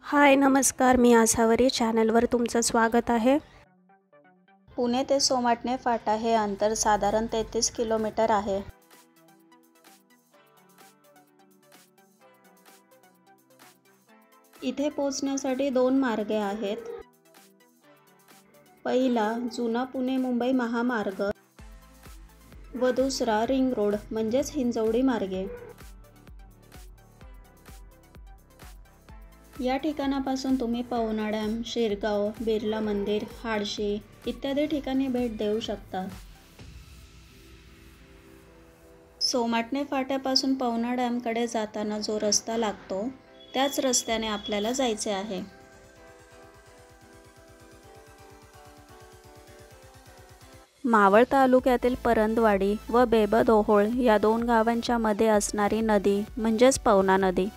हाय नमस्कार, मी आसावरी चॅनलवर तुमचं स्वागत आहे। पुणे ते सोमाटणे फाटा हे अंतर साधारण 33 किलोमीटर आहे। इथे पोहोचण्यासाठी 2 मार्ग आहेत। पहिला जुना पुणे मुंबई महामार्ग व दुसरा रिंग रोड म्हणजेच हिंजवडी मार्गे। या ठिकाणापासून तुम्ही पवना डॅम, शिरगाव, बिर्ला मंदिर, हाडशी इत्यादी ठिकाणी भेट देऊ शकता। सोमाटणे फाट्यापासून पवना डॅमकडे जाताना जो रस्ता लागतो त्याच रस्त्याने आपल्याला जायचे आहे। मावळ तालुक्यातील परंदवाडी व बेबदओहोळ या 2 गावांच्या मध्ये असणारी नदी म्हणजेच पवना नदी।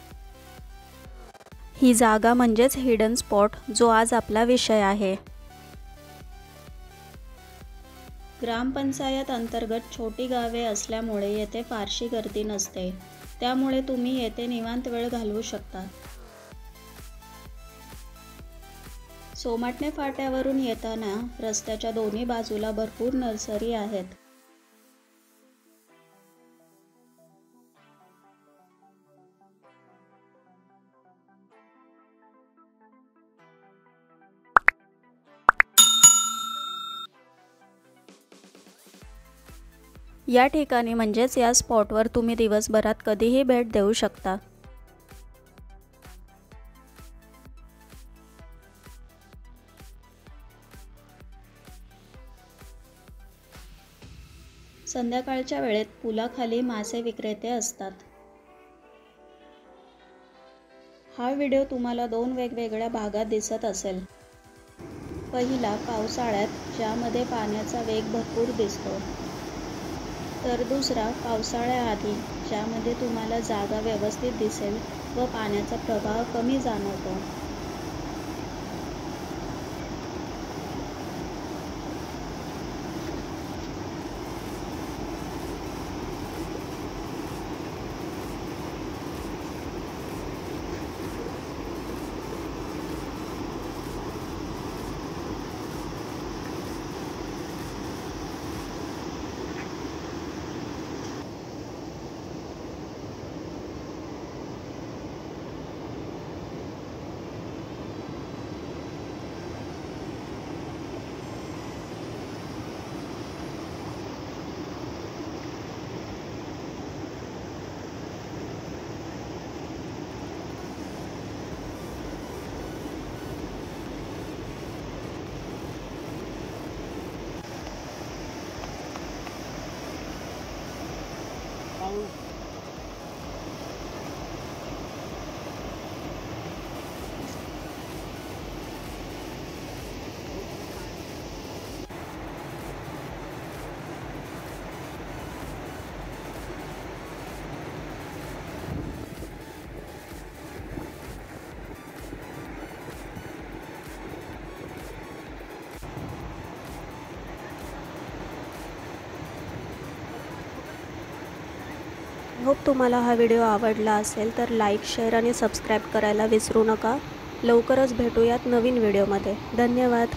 ही जागा म्हणजेच हिडन स्पॉट जो आज आपला विषय आहे। ग्रामपंचायत अंतर्गत छोटी गावे असल्यामुळे येथे फारशी गर्दी नसते, त्यामुळे तुम्ही येथे निवांत वेळ घालवू शकता। सोमाटणे फाट्यावरून येताना रस्त्याच्या दोन्ही बाजूला भरपूर नर्सरी आहेत। या ठिकाणी म्हणजेच या स्पॉटवर तुम्ही दिवसभरात कधीही भेट देऊ शकता। संध्याकाळच्या वेळेत पुलाखाली मासे विक्रेते असतात। हा व्हिडिओ तुम्हाला 2 वेगवेगळ्या भागात दिसत असेल। पहिला पावसाळ्यात ज्यामध्ये पाण्याचा वेग भरपूर दिसतो, तर दुसरा पावसाळ्याआधी ज्यामध्ये तुम्हाला जागा व्यवस्थित दिसेल व पाण्याचा प्रवाह कमी जाणवतो। होप तुम्हाला हा व्हिडिओ आवडला असेल तर लाईक, शेअर आणि सबस्क्राईब करायला विसरू नका। लवकरच भेटूयात नवीन व्हिडिओमध्ये। धन्यवाद।